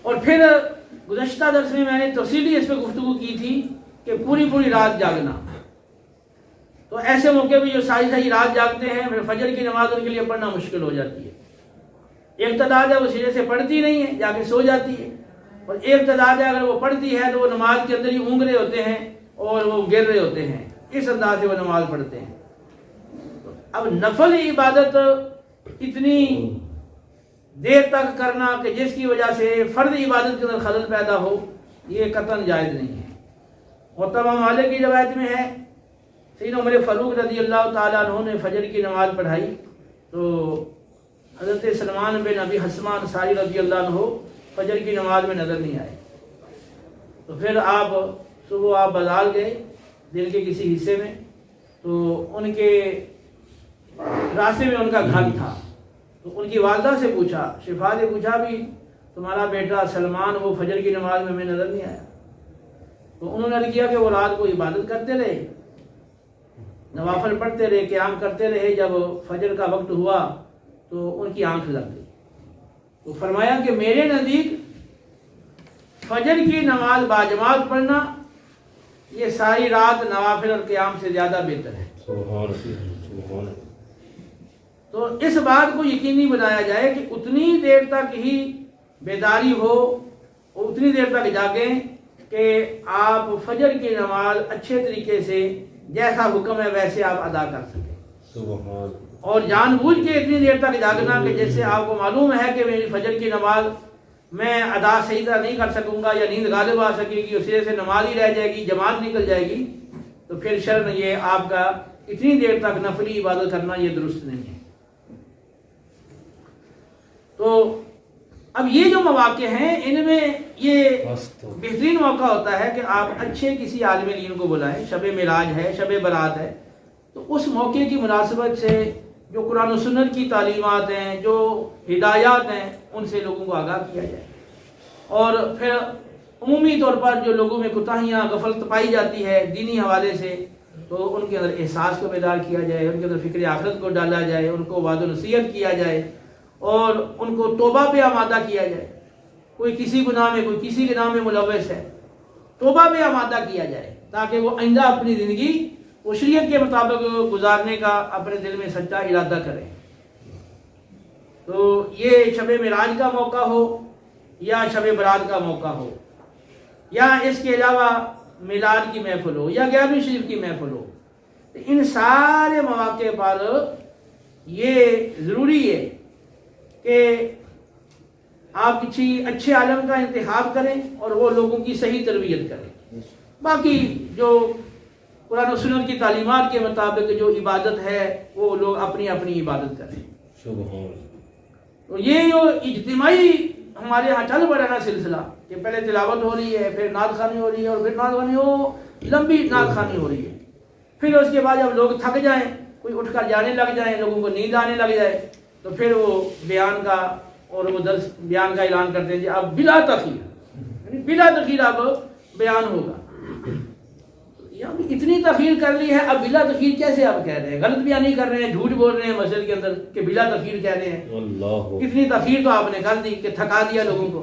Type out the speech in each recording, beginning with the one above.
اور پھر گزشتہ درس میں نے تفصیلی اس پہ گفتگو کی تھی کہ پوری پوری رات جاگنا. تو ایسے موقع پہ جو ساری رات جاگتے ہیں پھر فجر کی نماز ان کے لیے پڑھنا مشکل ہو جاتی ہے. ایک تعداد ہے وہ سرے سے پڑھتی نہیں ہے، جا کے سو جاتی ہے، اور ایک تعداد ہے اگر وہ پڑھتی ہے تو وہ نماز کے اندر ہی اونگ رہے ہوتے ہیں اور وہ گر رہے ہوتے ہیں، اس انداز سے وہ نماز پڑھتے ہیں. اب نفل عبادت اتنی دیر تک کرنا کہ جس کی وجہ سے فرض عبادت کے اندر خلل پیدا ہو، یہ قطعاً جائز نہیں ہے. محترم مالک کی روایت میں ہے سیدنا عمر فاروق رضی اللہ تعالیٰ عنہ نے فجر کی نماز پڑھائی تو حضرت سلمان بن ابی حسمہ انصاری رضی اللہ عنہ فجر کی نماز میں نظر نہیں آئے. تو پھر صبح بازار گئے دل کے کسی حصے میں، تو ان کے راستے میں ان کا گھر تھا. تو ان کی والدہ سے پوچھا، شفا سے پوچھا بھی تمہارا بیٹا سلمان وہ فجر کی نماز میں نظر نہیں آیا. تو انہوں نے کیا کہ وہ رات کو عبادت کرتے رہے، نوافل پڑھتے رہے، قیام کرتے رہے. جب فجر کا وقت ہوا تو ان کی آنکھ لگ گئی. تو فرمایا کہ میرے نزدیک فجر کی نماز باجماعت پڑھنا یہ ساری رات نوافل اور قیام سے زیادہ بہتر ہے. تو اس بات کو یقینی بنایا جائے کہ اتنی دیر تک ہی بیداری ہو اور اتنی دیر تک جاگیں کہ آپ فجر کی نماز اچھے طریقے سے جیسا حکم ہے ویسے آپ ادا کر سکیں. اور جان بوجھ کے اتنی دیر تک جاگنا کہ جس سے آپ کو معلوم ہے کہ میری فجر کی نماز میں ادا صحیح طرح نہیں کر سکوں گا یا نیند غالب آ سکے گی، اس سے نماز ہی رہ جائے گی، جماعت نکل جائے گی، تو پھر شرن یہ آپ کا اتنی دیر تک نفلی عبادت کرنا یہ درست نہیں ہے. تو اب یہ جو مواقع ہیں ان میں یہ بہترین موقع ہوتا ہے کہ آپ اچھے کسی عالم دین کو بلائیں. شب معراج ہے، شب برات ہے، تو اس موقع کی مناسبت سے جو قرآن و سنت کی تعلیمات ہیں، جو ہدایات ہیں، ان سے لوگوں کو آگاہ کیا جائے. اور پھر عمومی طور پر جو لوگوں میں کوتاہیاں غفلت پائی جاتی ہے دینی حوالے سے، تو ان کے اندر احساس کو بیدار کیا جائے، ان کے اندر فکر آخرت کو ڈالا جائے، ان کو وعد و نصیحت کیا جائے اور ان کو توبہ پہ آمادہ کیا جائے. کوئی کسی گناہ میں، کوئی کسی گناہ میں ملوث ہے، توبہ پہ آمادہ کیا جائے تاکہ وہ آئندہ اپنی زندگی وہ شریعت کے مطابق گزارنے کا اپنے دل میں سچا ارادہ کریں. تو یہ شب معراج کا موقع ہو یا شب برات کا موقع ہو یا اس کے علاوہ میلاد کی محفل ہو یا 11ویں شریف کی محفل ہو، ان سارے مواقع پر یہ ضروری ہے کہ آپ کسی اچھے عالم کا انتخاب کریں اور وہ لوگوں کی صحیح تربیت کریں. باقی جو قرآن و سنت کی تعلیمات کے مطابق جو عبادت ہے وہ لوگ اپنی اپنی عبادت کریں. تو یہ جو اجتماعی ہمارے ہاں چل پڑا نا سلسلہ کہ پہلے تلاوت ہو رہی ہے، پھر نعت خوانی ہو رہی ہے، اور پھر نعت خوانی لمبی نعت خوانی ہو رہی ہے، پھر اس کے بعد جب لوگ تھک جائیں، کوئی اٹھ کر جانے لگ جائیں، لوگوں کو نیند آنے لگ جائے، تو پھر وہ بیان کا اور وہ درس بیان کا اعلان کرتے ہیں کہ اب بلا تاخیر، یعنی بلا تاخیر اب بیان ہوگا. اتنی تاخیر کر لی ہے، اب بلا تاخیر کیسے آپ کہہ رہے ہیں؟ غلط بیانی کر رہے ہیں، جھوٹ بول رہے ہیں مسجد کے اندر کہ بلا تاخیر کہہ رہے ہیں. اتنی تاخیر تو آپ نے کر دی کہ تھکا دیا لوگوں کو،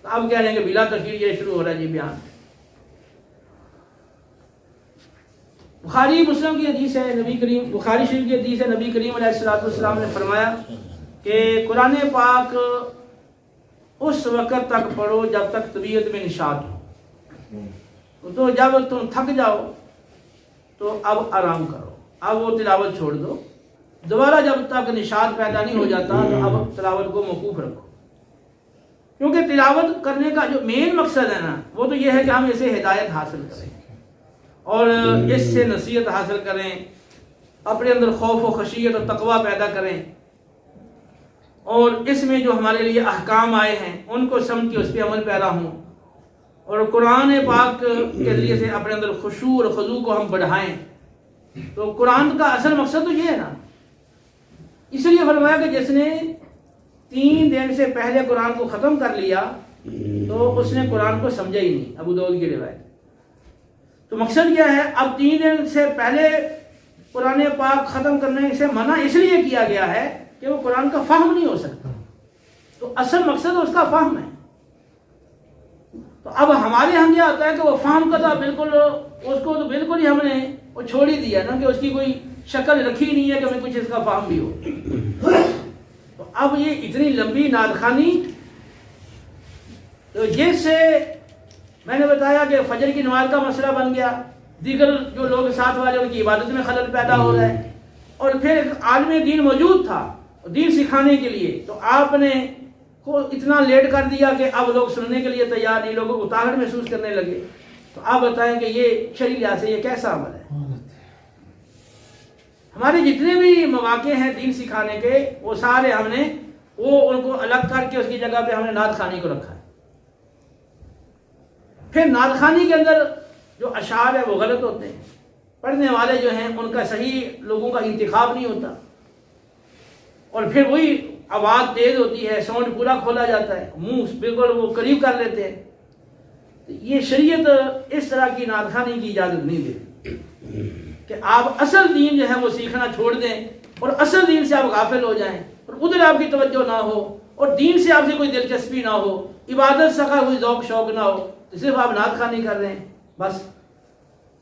تو اب کہہ رہے ہیں کہ بلا تاخیر یہ شروع ہو رہا ہے جی بیان. بخاری مسلم کی حدیث ہے، نبی کریم بخاری شریف کی حدیث ہے، نبی کریم علیہ الصلوۃ والسلام نے فرمایا کہ قرآن پاک اس وقت تک پڑھو جب تک طبیعت میں نشاط ہو. تو جب تم تھک جاؤ تو اب آرام کرو، اب وہ تلاوت چھوڑ دو. دوبارہ جب تک نشاط پیدا نہیں ہو جاتا تو اب تلاوت کو موقوف رکھو، کیونکہ تلاوت کرنے کا جو مین مقصد ہے نا وہ تو یہ ہے کہ ہم اسے ہدایت حاصل کریں اور اس سے نصیحت حاصل کریں، اپنے اندر خوف و خشیت اور تقوی پیدا کریں، اور اس میں جو ہمارے لیے احکام آئے ہیں ان کو سمجھ کے اس پہ عمل پیرا ہوں، اور قرآن پاک کے ذریعے سے اپنے اندر خشوع اور خضوع کو ہم بڑھائیں. تو قرآن کا اصل مقصد تو یہ ہے نا. اس لیے فرمایا کہ جس نے 3 دن سے پہلے قرآن کو ختم کر لیا تو اس نے قرآن کو سمجھا ہی نہیں. ابو داؤد کی روایت. تو مقصد کیا ہے؟ اب 3 دن سے پہلے قرآن پاک ختم کرنے سے منع اس لیے کیا گیا ہے کہ وہ قرآن کا فہم نہیں ہو سکتا. تو اصل مقصد اس کا فہم ہے. اب ہمارے ہم کیا ہوتا ہے کہ وہ فہم کا تھا بالکل، اس کو تو بالکل ہی ہم نے وہ چھوڑ ہی دیا نا، کہ اس کی کوئی شکل رکھی نہیں ہے کہ ہمیں کچھ اس کا فہم بھی ہو۔ تو اب یہ اتنی لمبی نعت خوانی، تو جس سے میں نے بتایا کہ فجر کی نماز کا مسئلہ بن گیا، دیگر جو لوگ ساتھ والے ان کی عبادت میں خلل پیدا ہو رہا ہے، اور پھر ایک عالم دین موجود تھا دین سکھانے کے لیے، تو آپ نے کو اتنا لیٹ کر دیا کہ اب لوگ سننے کے لیے تیار نہیں، لوگوں کو اتاہٹ محسوس کرنے لگے۔ تو آپ بتائیں کہ یہ شرعی لحاظ سے یہ کیسا عمل ہے؟ ہمارے جتنے بھی مواقع ہیں دین سکھانے کے، وہ سارے ہم نے ان کو الگ کر کے اس کی جگہ پہ ہم نے نعت خوانی کو رکھا ہے۔ پھر نعت خوانی کے اندر جو اشعار ہے وہ غلط ہوتے ہیں، پڑھنے والے جو ہیں ان کا صحیح لوگوں کا انتخاب نہیں ہوتا، اور پھر وہی آواز تیز ہوتی ہے، ساؤنڈ پورا کھولا جاتا ہے، منہ بالکل وہ قریب کر لیتے ہیں۔ یہ شریعت اس طرح کی نعت خوانی کی اجازت نہیں دیتی کہ آپ اصل دین جو ہے وہ سیکھنا چھوڑ دیں اور اصل دین سے آپ غافل ہو جائیں، اور ادھر آپ کی توجہ نہ ہو، اور دین سے آپ سے کوئی دلچسپی نہ ہو، عبادت سے کوئی ذوق شوق نہ ہو، تو صرف آپ نعت خوانی کر رہے ہیں بس۔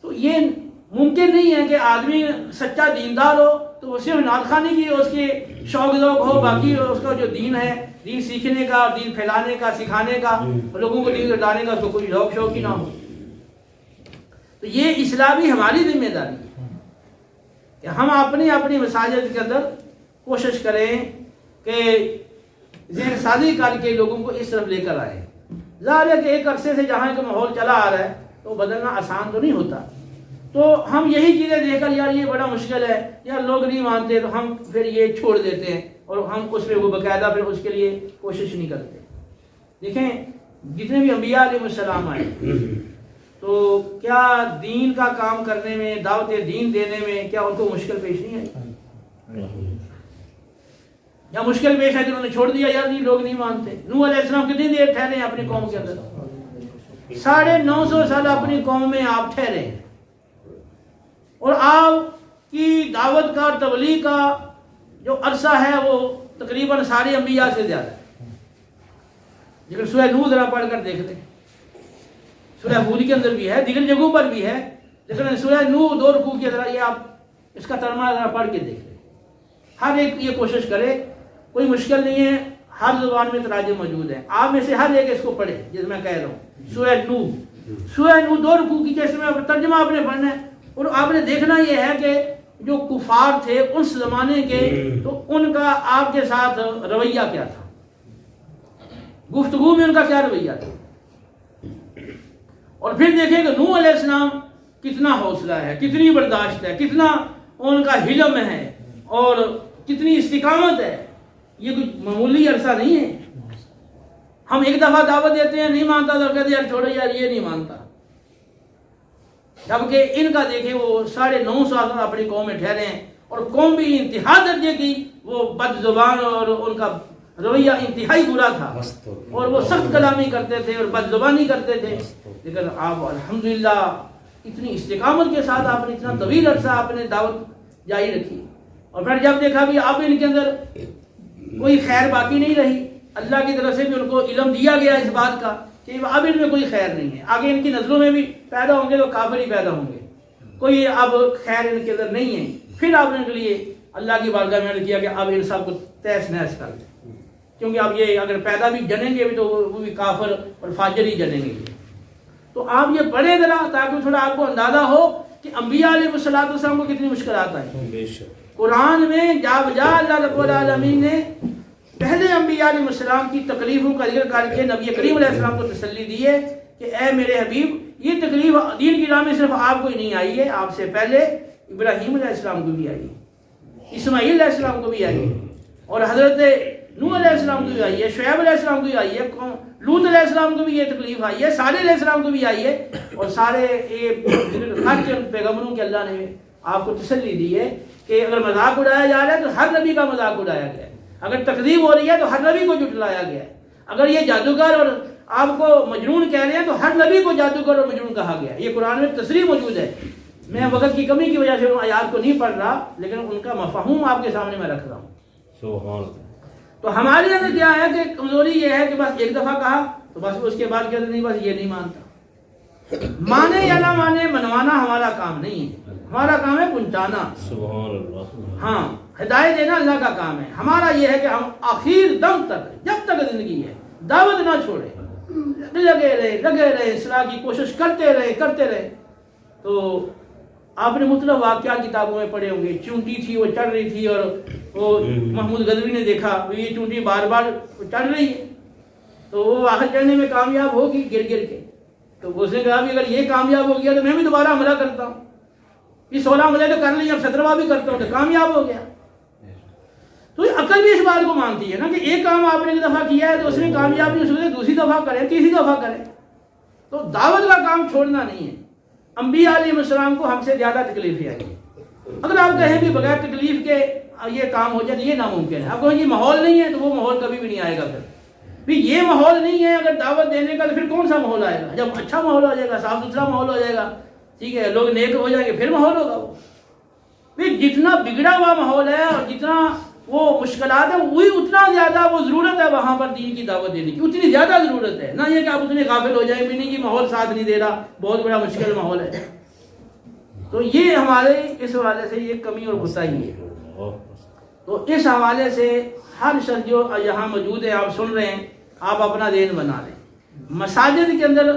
تو یہ ممکن نہیں ہے کہ آدمی سچا دیندار ہو تو وہ صرف نعت خوانی کی اس کے شوق ذوق ہو، باقی اس کا جو دین ہے، دین سیکھنے کا، دین پھیلانے کا، سکھانے کا، لوگوں کو دین ڈالنے کا، اس کو کوئی ذوق شوق ہی نہ ہو۔ تو یہ اصلاح بھی ہماری ذمہ داری ہے کہ ہم اپنی مساجد کے اندر کوشش کریں کہ ذہن سازی کر کے لوگوں کو اس طرف لے کر آئے۔ ظاہر ہے کہ ایک عرصے سے جہاں کا ماحول چلا آ رہا ہے تو بدلنا آسان تو نہیں ہوتا، تو ہم یہی چیزیں دیکھ کر یار یہ بڑا مشکل ہے، یار لوگ نہیں مانتے، تو ہم پھر یہ چھوڑ دیتے ہیں اور ہم اس میں وہ باقاعدہ پھر اس کے لیے کوشش نہیں کرتے۔ دیکھیں جتنے بھی انبیاء علیہ السلام آئے تو کیا دین کا کام کرنے میں، دعوت دین دینے میں کیا ان کو مشکل پیش نہیں آئی؟ یا مشکل پیش ہے کہ انہوں نے چھوڑ دیا، یار نہیں لوگ نہیں مانتے؟ نوح علیہ السلام کتنی دیر ٹھہرے ہیں اپنی قوم کے اندر؟ 950 سال اپنی قوم میں آپ ٹھہرے ہیں، اور آپ کی دعوت کا اور تبلیغ کا جو عرصہ ہے وہ تقریباً سارے انبیاء سے زیادہ ہے۔ لیکن سورہ نوح ذرا پڑھ کر دیکھ لیں، سورہ ہود کے اندر بھی ہے، دیگر جگہوں پر بھی ہے، لیکن سورہ نوح 2 رکوع کے ذرا یہ آپ اس کا ترجمہ ذرا پڑھ کے دیکھ لیں۔ ہر ایک یہ کوشش کرے، کوئی مشکل نہیں ہے، ہر زبان میں تراجم موجود ہے، آپ میں سے ہر ایک اس کو پڑھے جس میں کہہ رہا ہوں۔ سورہ نوح 2 رکوع کی جیسے میں ترجمہ آپ نے پڑھنا ہے، اور آپ نے دیکھنا یہ ہے کہ جو کفار تھے اس زمانے کے، تو ان کا آپ کے ساتھ رویہ کیا تھا، گفتگو میں ان کا کیا رویہ تھا، اور پھر دیکھیں کہ نوح علیہ السلام کتنا حوصلہ ہے، کتنی برداشت ہے، کتنا ان کا حلم ہے، اور کتنی استقامت ہے۔ یہ کوئی معمولی عرصہ نہیں ہے۔ ہم ایک دفعہ دعوت دیتے ہیں، نہیں مانتا تو کہتے ہیں یار چھوڑو یار یہ نہیں مانتا، جبکہ ان کا دیکھیں وہ 9.5 سال اپنی قوم میں ٹھہرے ہیں، اور قوم بھی انتہا درجے کی وہ بد زبان، اور ان کا رویہ انتہائی برا تھا، اور وہ سخت کلامی کرتے تھے اور بد زبانی کرتے تھے، لیکن آپ الحمدللہ اتنی استقامت کے ساتھ آپ نے اتنا طویل عرصہ آپ نے دعوت جاری رکھی، اور پھر جب دیکھا بھی اب ان کے اندر کوئی خیر باقی نہیں رہی، اللہ کی طرف سے بھی ان کو علم دیا گیا اس بات کا کہ اب ان میں کوئی خیر نہیں ہے، آگے ان کی نظروں میں بھی پیدا ہوں گے تو کافر ہی پیدا ہوں گے، کوئی اب خیر ان کے اندر نہیں ہے۔ پھر آپ نے ان کے لیے اللہ کی بارگاہ میں کیا کہ اب ان سب کو تہس نہس کر دیں، کیونکہ اب یہ اگر پیدا بھی جنیں گے بھی تو وہ بھی کافر اور فاجر ہی جنیں گے۔ تو آپ یہ پڑھیں ذرا تاکہ تھوڑا آپ کو اندازہ ہو کہ انبیاء علیہ السلام کو کتنی مشکلات آئیں۔ قرآن میں جا بجا اللہ رب العالمین نے پہلے انبیاء علیہ السلام کی تکلیفوں کا ذکر کر کے نبی کریم علیہ السلام کو تسلی دی ہے کہ اے میرے حبیب، یہ تکلیف دین کی راہ میں صرف آپ کو ہی نہیں آئی ہے، آپ سے پہلے ابراہیم علیہ السلام کو بھی آئی، اسماعیل علیہ السلام کو بھی آئی، اور حضرت نوح علیہ السلام کو بھی آئی ہے، شعیب علیہ السلام کو بھی آئی ہے، لوط علیہ السلام کو بھی یہ تکلیف آئی ہے، صالح علیہ السلام کو بھی آئی ہے، اور سارے ہر پیغمبروں کے اللہ نے آپ کو تسلی دی ہے کہ اگر مذاق اڑایا جا رہا ہے تو ہر نبی کا مذاق اڑایا گیا ہے، اگر تکذیب ہو رہی ہے تو ہر نبی کو جھٹلایا گیا ہے، اگر یہ جادوگر اور آپ کو مجنون کہہ رہے ہیں تو ہر نبی کو جادوگر اور مجنون کہا گیا ہے۔ یہ قرآن میں تصریح موجود ہے۔ میں وقت کی کمی کی وجہ سے ان آیات کو نہیں پڑھ رہا، لیکن ان کا مفہوم آپ کے سامنے میں رکھ رہا ہوں۔ تو ہمارے اندر کیا ہے کہ کمزوری یہ ہے کہ بس ایک دفعہ کہا تو بس اس کے بعد کہتے نہیں بس یہ نہیں مانتا. مانے یا نہ مانے منوانا ہمارا کام نہیں ہے, ہمارا کام ہے پہنچانا. سبحان اللہ. ہاں ہدایت دینا اللہ کا کام ہے. ہمارا یہ ہے کہ ہم آخر دم تک جب تک زندگی ہے دعوت نہ چھوڑے, لگے رہے اصلاح کی کوشش کرتے رہے. تو آپ نے مطلب واقعات کتابوں میں پڑھے ہوں گے, چونٹی تھی وہ چڑھ رہی تھی اور وہ محمود غزنوی نے دیکھا یہ چونٹی بار بار چڑھ رہی ہے تو وہ آخر چڑھنے میں کامیاب ہوگی گر کے. تو اس نے کہا بھی اگر یہ کامیاب ہو گیا تو میں بھی دوبارہ حملہ کرتا ہوں, یہ 16 حملے تو کر لی, اب 17واں بھی کرتا ہوں تو کامیاب ہو گیا. تو عقل بھی اس بات کو مانتی ہے نا کہ ایک کام آپ نے ایک دفعہ کیا ہے تو اس میں کامیاب نہیں, اس میں دوسری دفعہ کریں تیسری دفعہ کریں. تو دعوت کا کام چھوڑنا نہیں ہے. انبیاء علیہ السلام کو ہم سے زیادہ تکلیفیں آئی. اگر آپ کہیں کہ بغیر تکلیف کے یہ کام ہو جائے تو یہ ناممکن ہے. آپ کہیں یہ ماحول نہیں ہے تو وہ ماحول کبھی بھی نہیں آئے گا. پھر یہ ماحول نہیں ہے اگر دعوت دینے کا تو پھر کون سا ماحول آئے گا؟ جب اچھا ماحول ہو جائے گا, صاف ستھرا ماحول ہو جائے گا, ٹھیک ہے, لوگ نیک ہو جائیں گے, پھر ماحول ہوگا. وہ پھر جتنا بگڑا ہوا ماحول ہے اور جتنا وہ مشکلات ہیں وہی اتنا زیادہ وہ ضرورت ہے وہاں پر دین کی دعوت دینے کی, اتنی زیادہ ضرورت ہے. نہ یہ کہ آپ اتنے غافل ہو جائیں بھی نہیں کہ ماحول ساتھ نہیں دے رہا, بہت بڑا مشکل ماحول ہے. تو یہ ہمارے اس حوالے سے یہ کمی اور کوتاہی ہے. تو اس حوالے سے ہر شخص جو یہاں موجود ہے آپ سن رہے ہیں, آپ اپنا ذہن بنا لیں. مساجد کے اندر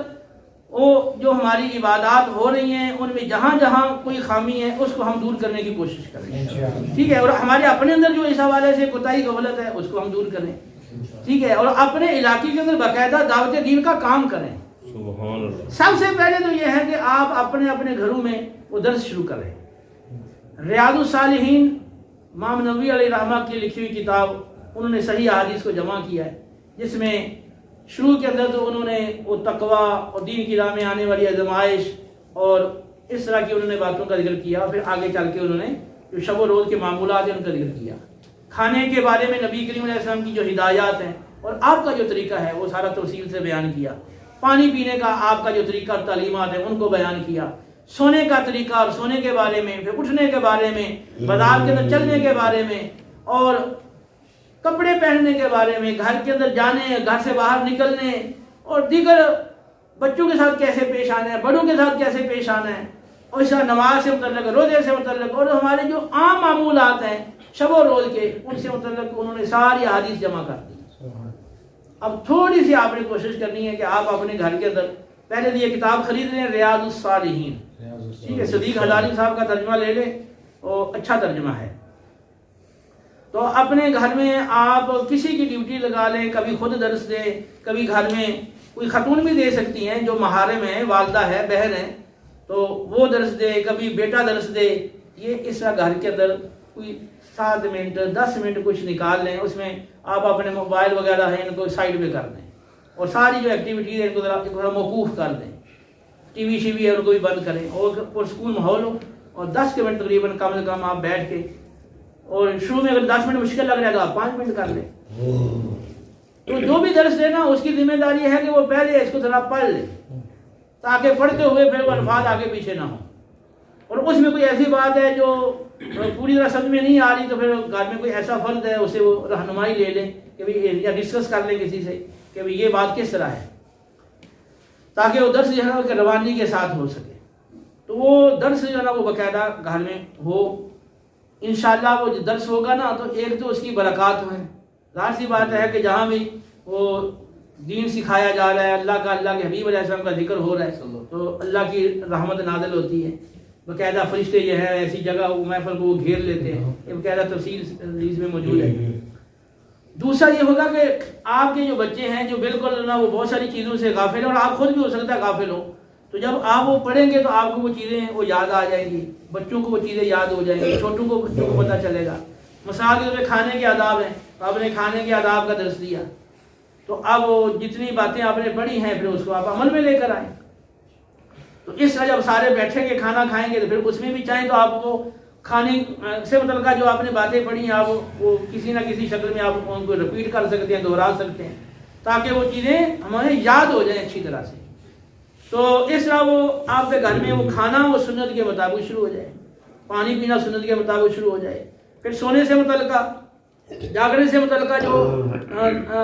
وہ جو ہماری عبادات ہو رہی ہیں ان میں جہاں جہاں کوئی خامی ہے اس کو ہم دور کرنے کی کوشش کریں, ٹھیک ہے. اور ہمارے اپنے اندر جو اس حوالے سے کوتاہی غفلت ہے اس کو ہم دور کریں, ٹھیک ہے. اور اپنے علاقے کے اندر باقاعدہ دعوت دین کا کام کریں. سب سے پہلے تو یہ ہے کہ آپ اپنے اپنے گھروں میں وہ درس شروع کریں. ریاض الصالحین امام نووی علیہ رحمہ کی لکھی ہوئی کتاب, انہوں نے صحیح احادیث کو جمع کیا ہے, جس میں شروع کے اندر تو انہوں نے وہ تقوی اور دین کی راہ میں آنے والی آزمائش اور اس طرح کی انہوں نے باتوں کا ذکر کیا. پھر آگے چل کے انہوں نے جو شب و روز کے معمولات ہیں ان کا ذکر کیا. کھانے کے بارے میں نبی کریم علیہ السلام کی جو ہدایات ہیں اور آپ کا جو طریقہ ہے وہ سارا تفصیل سے بیان کیا. پانی پینے کا آپ کا جو طریقہ اور تعلیمات ہیں ان کو بیان کیا. سونے کا طریقہ اور سونے کے بارے میں, پھر اٹھنے کے بارے میں, بازار کے اندر چلنے کے بارے میں, اور کپڑے پہننے کے بارے میں, گھر کے اندر جانے, گھر سے باہر نکلنے, اور دیگر بچوں کے ساتھ کیسے پیش آنا ہے, بڑوں کے ساتھ کیسے پیش آنا ہے, اور اس طرح نماز سے متعلق, روزے سے متعلق, اور ہمارے جو عام معمولات ہیں شب و روز کے ان سے متعلق انہوں نے ساری احادیث جمع کر دی. اب تھوڑی سی آپ نے کوشش کرنی ہے کہ آپ اپنے گھر کے اندر پہلے تو یہ کتاب خرید لیں, ریاض الصالحین, ٹھیک ہے, صدیق ہلاری صاحب کا ترجمہ لے لیں, اور اچھا ترجمہ ہے. تو اپنے گھر میں آپ کسی کی ڈیوٹی لگا لیں, کبھی خود درس دیں, کبھی گھر میں کوئی خاتون بھی دے سکتی ہیں جو محارم ہیں, والدہ ہے, بہن ہے, تو وہ درس دے, کبھی بیٹا درس دے. یہ اس طرح گھر کے اندر کوئی 7 منٹ 10 منٹ کچھ نکال لیں, اس میں آپ اپنے موبائل وغیرہ ہیں ان کو سائڈ پہ کر دیں, اور ساری جو ایکٹیویٹیز ہیں ان کو ذرا موقوف کر دیں. ٹی وی شی وی ہے ان کو بھی بند کریں, اور پرسکون ماحول ہو, اور 10 منٹ تقریباً کم از کم آپ بیٹھ کے, اور شروع میں اگر 10 منٹ مشکل لگ رہا ہے تو آپ 5 منٹ کر لیں. تو جو بھی درس دینا اس کی ذمہ داری ہے کہ وہ پہلے اس کو ذرا پڑھ لے, تاکہ پڑھتے ہوئے پھر وہ الفاظ آگے پیچھے نہ ہوں. اور اس میں کوئی ایسی بات ہے جو پوری طرح سمجھ میں نہیں آ رہی تو پھر گھر میں کوئی ایسا فرد ہے اسے وہ رہنمائی لے لیں کہ بھائی, یا ڈسکس کر لیں کسی سے کہ بھائی یہ بات کس طرح ہے, تاکہ وہ درس جو ہے کہ روانی کے ساتھ ہو سکے. تو وہ درس جو ہے نا وہ باقاعدہ گھر میں ہو. انشاءاللہ وہ درس ہوگا نا تو ایک تو اس کی برکات ہیں. ظاہر سی بات ہے کہ جہاں بھی وہ دین سکھایا جا رہا ہے, اللہ کے حبیب علیہ السلام کا ذکر ہو رہا ہے, تو اللہ کی رحمت نازل ہوتی ہے. باقاعدہ فرشتے یہ ہے ایسی جگہ وہ محفل کو وہ گھیر لیتے ہیں, یہ باقاعدہ تفصیل حدیث میں موجود ہے. دوسرا یہ ہوگا کہ آپ کے جو بچے ہیں جو بالکل نہ وہ بہت ساری چیزوں سے غافل ہیں, اور آپ خود بھی ہو سکتا ہے غافل ہو, تو جب آپ وہ پڑھیں گے تو آپ کو وہ چیزیں وہ یاد آ جائیں گی, بچوں کو وہ چیزیں یاد ہو جائیں گی, چھوٹوں کو بچوں کو پتہ چلے گا. مثال کے طور پہ کھانے کے آداب ہیں, تو آپ نے کھانے کے آداب کا درس دیا, تو اب وہ جتنی باتیں آپ نے پڑھی ہیں پھر اس کو آپ عمل میں لے کر آئیں. تو اس طرح جب سارے بیٹھیں گے کھانا کھائیں گے تو پھر اس میں بھی چاہیں تو آپ وہ کھانے سے متعلقہ جو آپ نے باتیں پڑھی ہیں آپ وہ کسی نہ کسی شکل میں آپ ان کو رپیٹ کر سکتے ہیں, دوہرا سکتے ہیں, تاکہ وہ چیزیں ہمارے یاد ہو جائیں اچھی طرح سے. تو اس طرح وہ آپ کے گھر میں وہ کھانا وہ سنت کے مطابق شروع ہو جائے, پانی پینا سنت کے مطابق شروع ہو جائے. پھر سونے سے متعلقہ جاگنے سے متعلقہ جو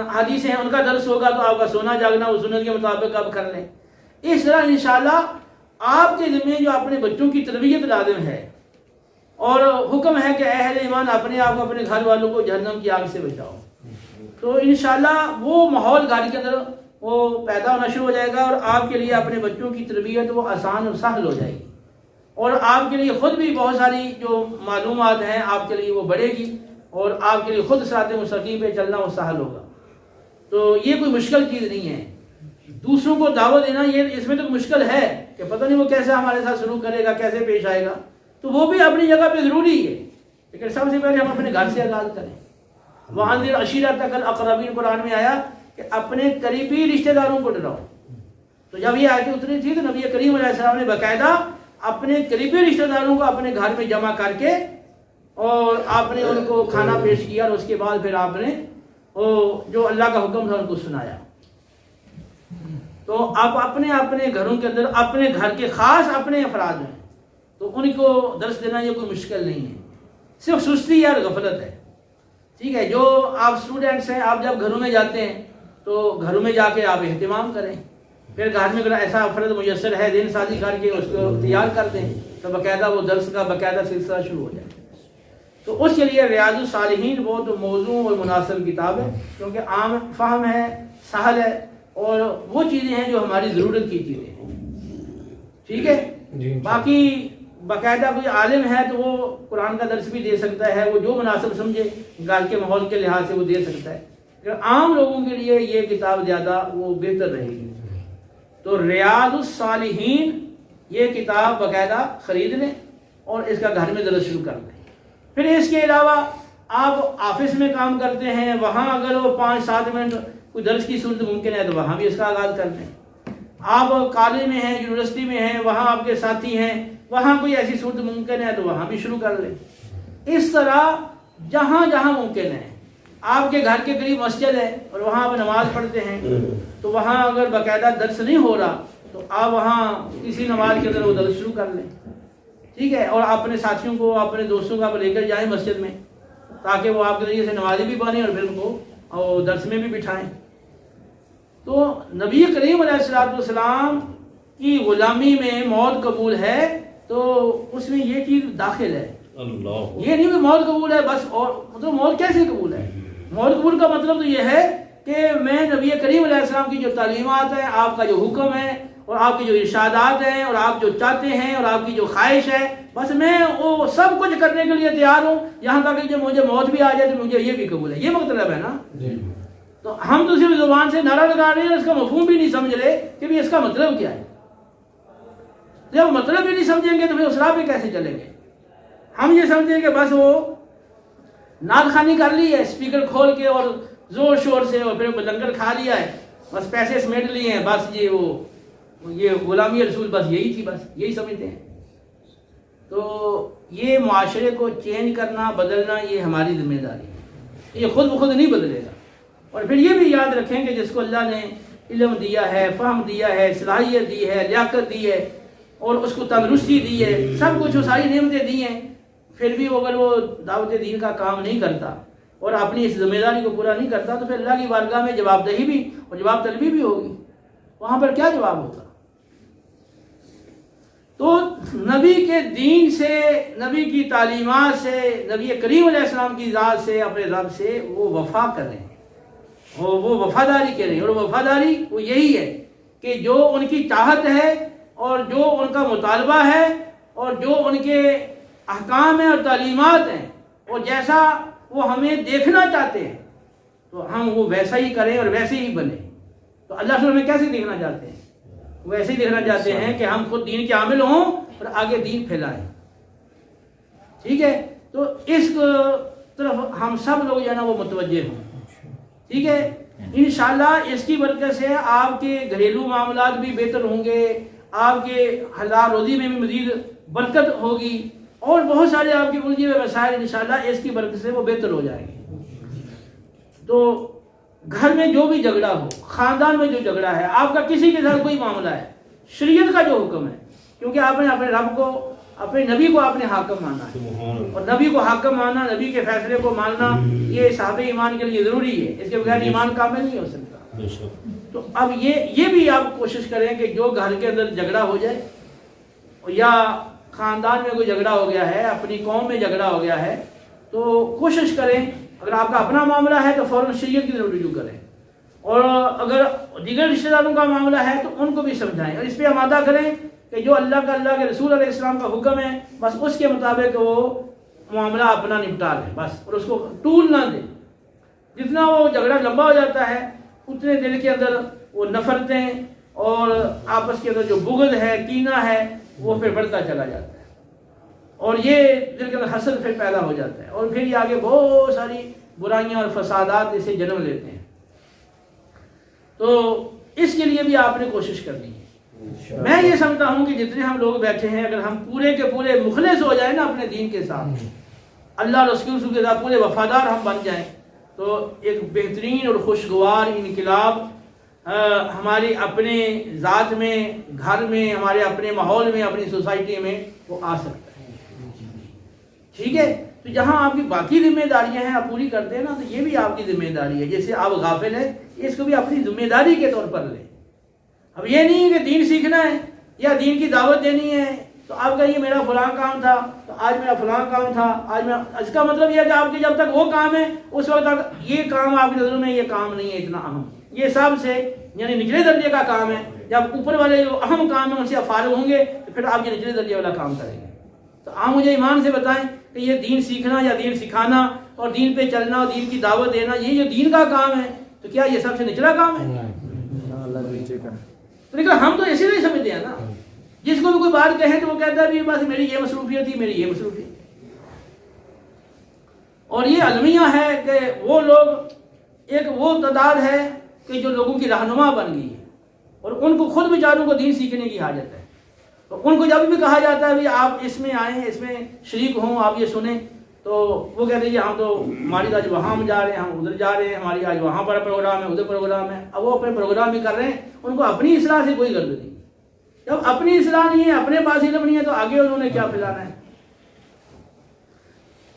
حدیث ہیں ان کا درس ہوگا تو آپ کا سونا جاگنا اس سنت کے مطابق آپ کر لیں. اس طرح انشاءاللہ آپ کے ذمہ جو اپنے بچوں کی تربیت لازم ہے، اور حکم ہے کہ اہل ایمان اپنے آپ کو اپنے گھر والوں کو جہنم کی آگ سے بچاؤ. تو انشاءاللہ وہ ماحول گھر کے اندر وہ پیدا ہونا شروع ہو جائے گا، اور آپ کے لیے اپنے بچوں کی تربیت وہ آسان اور سہل ہو جائے گی، اور آپ کے لیے خود بھی بہت ساری جو معلومات ہیں آپ کے لیے وہ بڑھے گی، اور آپ کے لیے خود صراط مستقیم پہ چلنا وہ سہل ہوگا. تو یہ کوئی مشکل چیز نہیں ہے. دوسروں کو دعوت دینا یہ اس میں تو مشکل ہے کہ پتہ نہیں وہ کیسے ہمارے ساتھ سلوک کرے گا، کیسے پیش آئے گا. تو وہ بھی اپنی جگہ پہ ضروری ہے، لیکن سب سے پہلے ہم اپنے گھر سے آغاز کریں. وَأَنذِرْ عَشِيرَتَكَ الْأَقْرَبِينَ قرآن میں آیا کہ اپنے قریبی رشتہ داروں کو ڈراؤ. تو جب یہ آیتیں اتری تھی تو نبی کریم علیہ السلام نے باقاعدہ اپنے قریبی رشتہ داروں کو اپنے گھر میں جمع کر کے اور آپ نے ان کو کھانا پیش کیا، اور اس کے بعد پھر آپ نے جو اللہ کا حکم تھا ان کو سنایا. تو آپ اپنے اپنے گھروں کے اندر اپنے گھر کے خاص اپنے افراد ہیں تو ان کو درس دینا یہ کوئی مشکل نہیں ہے، صرف سستی اور غفلت ہے. ٹھیک ہے، جو آپ اسٹوڈنٹس ہیں آپ جب گھروں میں جاتے ہیں تو گھروں میں جا کے آپ اہتمام کریں. پھر گھر میں اگر ایسا فرد میسر ہے دن سازی کر کے اس کو تیار کر دیں تو باقاعدہ وہ درس کا باقاعدہ سلسلہ شروع ہو جائے. تو اس کے لیے ریاض الصالحین بہت موزوں اور مناسب کتاب ہے، کیونکہ عام فہم ہے، سہل ہے، اور وہ چیزیں ہیں جو ہماری ضرورت کی چیزیں ہیں. ٹھیک ہے، باقی باقاعدہ کوئی عالم ہے تو وہ قرآن کا درس بھی دے سکتا ہے، وہ جو مناسب سمجھے گھر کے ماحول کے لحاظ سے وہ دے سکتا ہے. لیکن عام لوگوں کے لیے یہ کتاب زیادہ وہ بہتر رہے گی. تو ریاض الصالحین یہ کتاب باقاعدہ خرید لیں اور اس کا گھر میں درس شروع کر دیں. پھر اس کے علاوہ آپ آفس میں کام کرتے ہیں، وہاں اگر وہ 5-7 منٹ کوئی درس کی صورت ممکن ہے تو وہاں بھی اس کا آغاز کر دیں. آپ کالج میں ہیں، یونیورسٹی میں ہیں، وہاں آپ کے ساتھی ہیں، وہاں کوئی ایسی صورت ممکن ہے تو وہاں بھی شروع کر لیں. اس طرح جہاں جہاں ممکن ہے. آپ کے گھر کے قریب مسجد ہے اور وہاں آپ نماز پڑھتے ہیں تو وہاں اگر باقاعدہ درس نہیں ہو رہا تو آپ وہاں کسی نماز کے اندر وہ درس شروع کر لیں. ٹھیک ہے، اور اپنے ساتھیوں کو اپنے دوستوں کو آپ لے کر جائیں مسجد میں تاکہ وہ آپ کے ذریعے سے نمازی بھی بنیں اور پھر ان کو درس میں بھی بٹھائیں. تو نبی کریم علیہ السلام کی غلامی میں موت قبول ہے تو اس میں یہ چیز داخل ہے. یہ نہیں کہ موت قبول ہے بس، اور مطلب موت کیسے قبول ہے؟ موت قبول کا مطلب تو یہ ہے کہ میں نبی کریم علیہ السلام کی جو تعلیمات ہیں، آپ کا جو حکم ہے اور آپ کی جو ارشادات ہیں اور آپ جو چاہتے ہیں اور آپ کی جو خواہش ہے، بس میں وہ سب کچھ کرنے کے لیے تیار ہوں، یہاں تک کہ جب مجھے موت بھی آ جائے تو مجھے یہ بھی قبول ہے. یہ مطلب ہے نا. تو ہم تو صرف زبان سے نعرہ لگا رہے ہیں، اس کا مفہوم بھی نہیں سمجھ رہے کہ بھی اس کا مطلب کیا ہے. جب مطلب بھی نہیں سمجھیں گے تو پھر اس راہ پہ کیسے چلیں گے؟ ہم یہ سمجھیں کہ بس وہ نعت خوانی کر لی ہے اسپیکر کھول کے اور زور شور سے، اور پھر لنگر کھا لیا ہے، بس پیسے سمیٹ لیے ہیں، بس یہ غلامی رسول بس یہی تھی، بس یہی سمجھتے ہیں. تو یہ معاشرے کو چینج کرنا بدلنا یہ ہماری ذمہ داری ہے، یہ خود بخود نہیں بدلے گا. اور پھر یہ بھی یاد رکھیں کہ جس کو اللہ نے علم دیا ہے، فہم دیا ہے، صلاحیت دی ہے، لیاقت دی ہے اور اس کو تندرستی دی ہے، سب کچھ وہ ساری نعمتیں دی ہیں، پھر بھی اگر وہ دعوت دین کا کام نہیں کرتا اور اپنی اس ذمہ داری کو پورا نہیں کرتا تو پھر اللہ کی بارگاہ میں جواب دہی بھی اور جواب طلبی بھی ہوگی. وہاں پر کیا جواب ہوگا؟ تو نبی کے دین سے، نبی کی تعلیمات سے، نبی کریم علیہ السلام کی ذات سے، اپنے رب سے وہ وفا کریں، وہ وفاداری کریں. اور وفاداری وہ یہی ہے کہ جو ان کی چاہت ہے اور جو ان کا مطالبہ ہے اور جو ان کے احکام ہیں اور تعلیمات ہیں اور جیسا وہ ہمیں دیکھنا چاہتے ہیں تو ہم وہ ویسا ہی کریں اور ویسے ہی بنیں. تو اللہ سے ہمیں کیسے دیکھنا چاہتے ہیں؟ ویسے ہی دیکھنا چاہتے ہیں کہ ہم خود دین کے عامل ہوں اور آگے دین پھیلائیں. ٹھیک ہے، تو اس طرف ہم سب لوگ جو ہے نا وہ متوجہ ہوں. ٹھیک ہے، انشاءاللہ اس کی برکت سے آپ کے گھریلو معاملات بھی بہتر ہوں گے، آپ کے حلال روزی میں بھی مزید برکت ہوگی اور بہت سارے آپ کے الجھے ہوئے مسائل انشاءاللہ اس کی برکت سے وہ بہتر ہو جائیں گے. تو گھر میں جو بھی جھگڑا ہو، خاندان میں جو جھگڑا ہے، آپ کا کسی کے ساتھ کوئی معاملہ ہے، شریعت کا جو حکم ہے، کیونکہ آپ نے اپنے رب کو اپنے نبی کو آپ نے حاکم مانا ہے، اور نبی کو حاکم ماننا، نبی کے فیصلے کو ماننا، یہ صحابہ ایمان کے لیے ضروری ہے، اس کے بغیر ایمان کامل نہیں ہو سکتا۔ تو اب یہ بھی آپ کوشش کریں کہ جو گھر کے اندر جھگڑا ہو جائے یا خاندان میں کوئی جھگڑا ہو گیا ہے، اپنی قوم میں جھگڑا ہو گیا ہے، تو کوشش کریں اگر آپ کا اپنا معاملہ ہے تو فوراً شریعت کی طرف رجوع کریں، اور اگر دیگر رشتہ داروں کا معاملہ ہے تو ان کو بھی سمجھائیں، اور اس پہ آمادہ کریں کہ جو اللہ کے رسول علیہ السلام کا حکم ہے بس اس کے مطابق وہ معاملہ اپنا نپٹا لیں بس، اور اس کو طول نہ دیں۔ جتنا وہ جھگڑا لمبا ہو جاتا ہے اتنے دل کے اندر وہ نفرتیں اور آپس کے اندر جو بغض ہے، کینہ ہے، وہ پھر بڑھتا چلا جاتا ہے، اور یہ دل کے اندر حسد پھر پیدا ہو جاتا ہے، اور پھر یہ آگے بہت ساری برائیاں اور فسادات اسے جنم لیتے ہیں۔ تو اس کے لیے بھی آپ نے کوشش کرنی ہے۔ میں یہ سمجھتا ہوں کہ جتنے ہم لوگ بیٹھے ہیں اگر ہم پورے کے پورے مخلص ہو جائیں نا اپنے دین کے ساتھ، اللہ اور رسول کے ساتھ پورے وفادار ہم بن جائیں، تو ایک بہترین اور خوشگوار انقلاب ہماری اپنے ذات میں، گھر میں، ہمارے اپنے ماحول میں، اپنی سوسائٹی میں وہ آ سکتا ہے۔ ٹھیک ہے، تو جہاں آپ کی باقی ذمہ داریاں ہیں آپ پوری کرتے ہیں نا، تو یہ بھی آپ کی ذمہ داری ہے۔ جیسے آپ غافل ہیں، اس کو بھی اپنی ذمہ داری کے طور پر لیں۔ اب یہ نہیں کہ دین سیکھنا ہے یا دین کی دعوت دینی ہے تو آپ کا یہ میرا فلاں کام تھا، تو آج میرا فلاں کام تھا، آج میں، اس کا مطلب یہ ہے کہ آپ کے جب تک وہ کام ہے اس وقت تک یہ کام آپ کی نظروں میں یہ کام نہیں ہے اتنا اہم، یہ سب سے یعنی نچلے درجے کا کام ہے۔ جب اوپر والے جو اہم کام ہیں ان سے آپ فارغ ہوں گے تو پھر آپ یہ نچلے درجے والا کام کریں گے۔ تو آپ مجھے ایمان سے بتائیں کہ یہ دین سیکھنا یا دین سکھانا اور دین پہ چلنا اور دین کی دعوت دینا، یہ جو دین کا کام ہے تو کیا یہ سب سے نچلا کام ہے؟ لیکن ہم تو ایسے نہیں سمجھتے ہیں نا، جس کو بھی کوئی بات کہیں تو وہ کہتا ہے بس میری یہ مصروفیت تھی، میری یہ مصروفیت۔ اور یہ المیہ ہے کہ وہ لوگ، ایک وہ تعداد ہے کہ جو لوگوں کی رہنما بن گئی ہے، اور ان کو خود بیچاروں کو دین سیکھنے کی حاجت ہے، تو ان کو جب بھی کہا جاتا ہے آپ اس میں آئیں، اس میں شریک ہوں، آپ یہ سنیں، تو وہ کہتے ہیں ہم تو ہماری آج وہاں ہم جا رہے ہیں، ہم ادھر جا رہے ہیں، ہماری آج وہاں پر پروگرام ہے، ادھر پروگرام ہے۔ اب وہ اپنے پروگرام ہی کر رہے ہیں، ان کو اپنی اصلاح سے کوئی غرض نہیں۔ جب اپنی اصلاح نہیں ہے، اپنے پاس علم نہیں ہے، تو آگے انہوں نے کیا پھیلانا ہے؟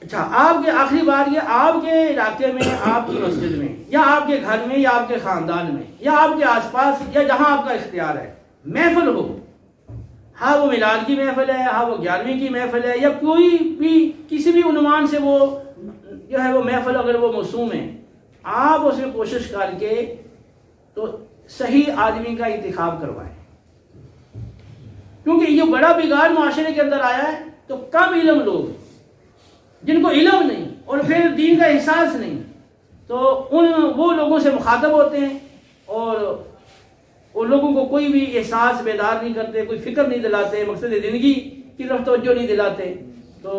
اچھا، آپ کے آخری بات یہ، آپ کے علاقے میں، آپ کی مسجد میں یا آپ کے گھر میں یا آپ کے خاندان میں یا آپ کے آس پاس یا جہاں آپ کا اختیار ہے محفل ہو، ہاں وہ میلاد کی محفل ہے، ہاں وہ 11ویں کی محفل ہے، یا کوئی بھی کسی بھی عنوان سے وہ جو ہے وہ محفل اگر وہ موسوم ہے، آپ اس میں کوشش کر کے تو صحیح آدمی کا انتخاب کروائیں، کیونکہ یہ بڑا بگاڑ معاشرے کے اندر آیا ہے۔ تو کم علم لوگ جن کو علم نہیں اور پھر دین کا احساس نہیں، تو وہ لوگوں سے مخاطب ہوتے ہیں، اور ان لوگوں کو کوئی بھی احساس بیدار نہیں کرتے، کوئی فکر نہیں دلاتے، مقصد زندگی کی طرف توجہ نہیں دلاتے، تو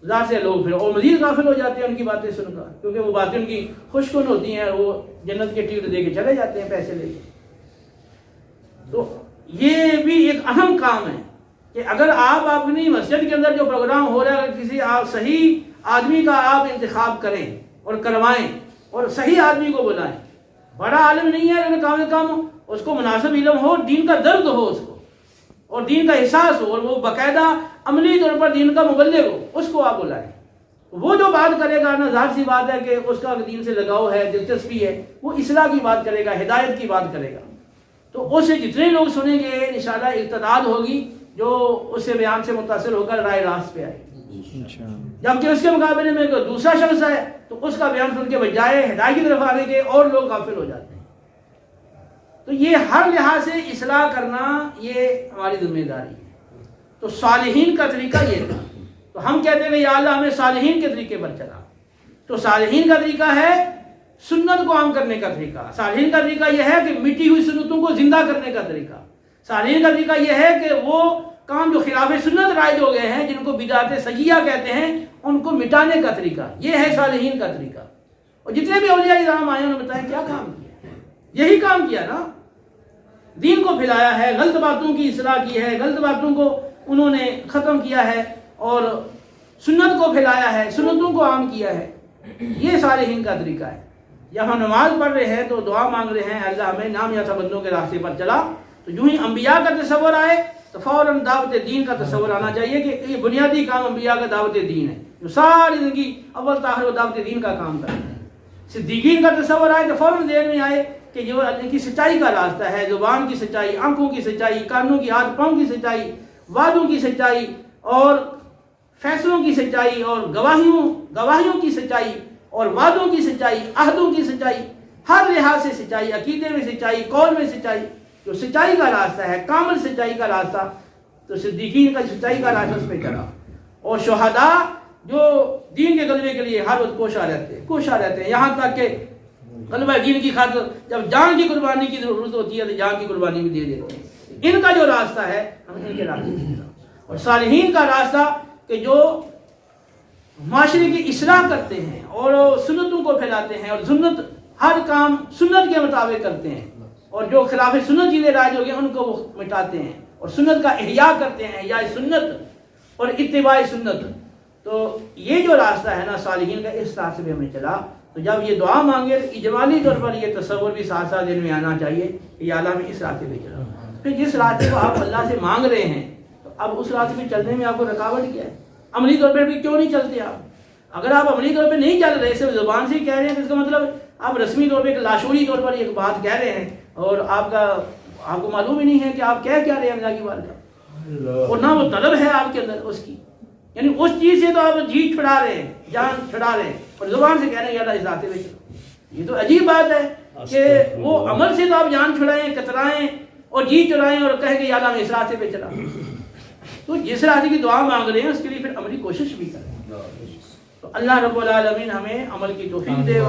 ظاہر سے لوگ پھر اور مزید غافل ہو جاتے ہیں ان کی باتیں سن کر، کیونکہ وہ باتیں ان کی خوش کن ہوتی ہیں، وہ جنت کے ٹکٹ دے کے چلے جاتے ہیں پیسے لے کے۔ تو یہ بھی ایک اہم کام ہے کہ اگر آپ اپنی مسجد کے اندر جو پروگرام ہو رہا ہے، اگر کسی صحیح آدمی کا آپ انتخاب کریں اور کروائیں اور صحیح آدمی کو بلائیں، بڑا عالم نہیں ہے لیکن کم از کم اس کو مناسب علم ہو، دین کا درد ہو اس کو، اور دین کا احساس ہو، اور وہ باقاعدہ عملی طور پر دین کا مبلغ ہو، اس کو آپ بلائیں۔ وہ جو بات کرے گا نا، ظاہر سی بات ہے کہ اس کا دین سے لگاؤ ہے، دلچسپی ہے، وہ اصلاح کی بات کرے گا، ہدایت کی بات کرے گا، تو اس سے جتنے لوگ سنیں گے انشاءاللہ ارتداد ہوگی، جو اس سے بیان سے متاثر ہو کر رائے راست پہ آئے گی۔ جبکہ اس کے مقابلے میں کوئی دوسرا شخص ہے تو اس کا بیان سن کے بجائے ہدایت کی طرف آنے کے اور لوگ غافل ہو جاتے ہیں۔ تو یہ ہر لحاظ سے اصلاح کرنا یہ ہماری ذمہ داری ہے۔ تو صالحین کا طریقہ یہ تھا، تو ہم کہتے ہیں کہ یا اللہ ہمیں صالحین کے طریقے پر چلا۔ تو صالحین کا طریقہ ہے سنت کو عام کرنے کا طریقہ، صالحین کا طریقہ یہ ہے کہ مٹی ہوئی سنتوں کو زندہ کرنے کا طریقہ، صالحین کا طریقہ یہ ہے کہ وہ کام جو خلاف سنت رائج ہو گئے ہیں، جن کو بدعت سیئہ کہتے ہیں، ان کو مٹانے کا طریقہ، یہ ہے صالحین کا طریقہ۔ اور جتنے بھی اولیاء کرام آئے انہوں نے بتایا کیا کام کیا، یہی کام کیا نا، دین کو پھیلایا ہے، غلط باتوں کی اصلاح کی ہے، غلط باتوں کو انہوں نے ختم کیا ہے، اور سنت کو پھیلایا ہے، سنتوں کو عام کیا ہے۔ یہ صالحین کا طریقہ ہے۔ جب ہم نماز پڑھ رہے ہیں تو دعا مانگ رہے ہیں اللہ ہمیں نامیافتہ بندوں کے راستے پر چلا، تو جو ہی انبیاء کا تصور آئے تو فوراً دعوت دین کا تصور آنا چاہیے کہ یہ بنیادی کام انبیاء کا دعوت دین ہے، جو ساری زندگی اول تاخر وہ دعوت دین کا کام کرتے ہیں۔ صدیقین کا تصور آئے تو فوراً ذہن میں آئے کہ جو اللہ کی سچائی کا راستہ ہے، زبان کی سچائی، آنکھوں کی سچائی، کانوں کی، ہاتھ پاؤں کی سچائی، وعدوں کی سچائی اور فیصلوں کی سچائی اور گواہیوں کی سچائی اور وعدوں کی سچائی، عہدوں کی سچائی، ہر لحاظ سے سچائی، عقیدے میں سچائی، قول میں سچائی، جو سچائی کا راستہ ہے، کامل سچائی کا راستہ، تو صدیقین کا سچائی کا راستہ اس پہ چلا۔ اور شہداء جو دین کے غلبے کے لیے ہر وقت کوشاں رہتے ہیں، یہاں تک کہ غلبہ دین کی خاطر جب جان کی قربانی کی ضرورت ہوتی ہے تو جان کی قربانی بھی دے دیتے ہیں۔ ان کا جو راستہ ہے ہم ان کے راستے پہ چلا۔ اور صالحین کا راستہ کہ جو معاشرے کی اصلاح کرتے ہیں اور سنتوں کو پھیلاتے ہیں اور سنت، ہر کام سنت کے مطابق کرتے ہیں، اور جو خلاف سنت چیزیں رائج ہو گئی ان کو وہ مٹاتے ہیں اور سنت کا احیاء کرتے ہیں، احیاء سنت اور اتباع سنت۔ تو یہ جو راستہ ہے نا صالحین کا، اس راستے پہ ہمیں چلا۔ تو جب یہ دعا مانگے تو اجمالی طور پر یہ تصور بھی ساتھ ساتھ دل میں آنا چاہیے کہ یا اللہ ہمیں اس راستے پہ چلا۔ پھر جس راستے کو آپ اللہ سے مانگ رہے ہیں تو اب اس راستے پہ چلنے میں آپ کو رکاوٹ کیا ہے؟ عملی طور پر بھی کیوں نہیں چلتے آپ؟ اگر آپ عملی طور پہ نہیں چل رہے، صرف زبان سے ہی کہہ رہے ہیں، تو اس کا مطلب آپ رسمی طور پہ ایک لاشعوری طور پر ایک بات کہہ رہے ہیں اور آپ کو معلوم ہی نہیں ہے کہ آپ کہہ کیا رہے ہیں اللہ کی بات کا، اور نہ وہ طلب ہے آپ کے اندر اس کی، یعنی اس چیز سے تو آپ جی چھڑا رہے ہیں، جان چھڑا رہے ہیں، اور زبان سے کہہ رہے ہیں یا اللہ اس راستے پہ چلو۔ یہ تو عجیب بات ہے کہ وہ عمل سے تو آپ جان چھڑائیں، کترائیں اور جی چرائیں اور کہیں کہ یا اللہ اس راستے پہ چلا۔ تو جس راستے کی دعا مانگ رہے ہیں اس کے لیے پھر عملی کوشش بھی کریں۔ تو اللہ رب العالمین ہمیں عمل کی توفیق دے۔